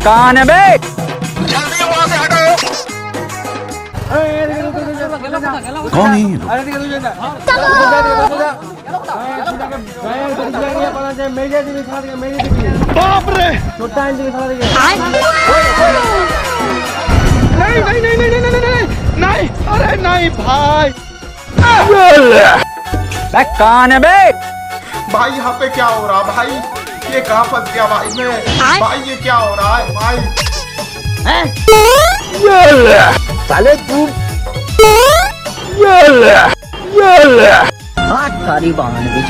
कौन है बे? कौन है ये? बाप रे! नहीं नहीं नहीं नहीं नहीं नहीं नहीं, अरे नहीं भाई। कौन है बे? भाई यहाँ पे क्या हो रहा भाई? ये कहाँ फंस गया भाई मैं? भाई ये क्या हो रहा है भाई? साले तू सारी बहन भी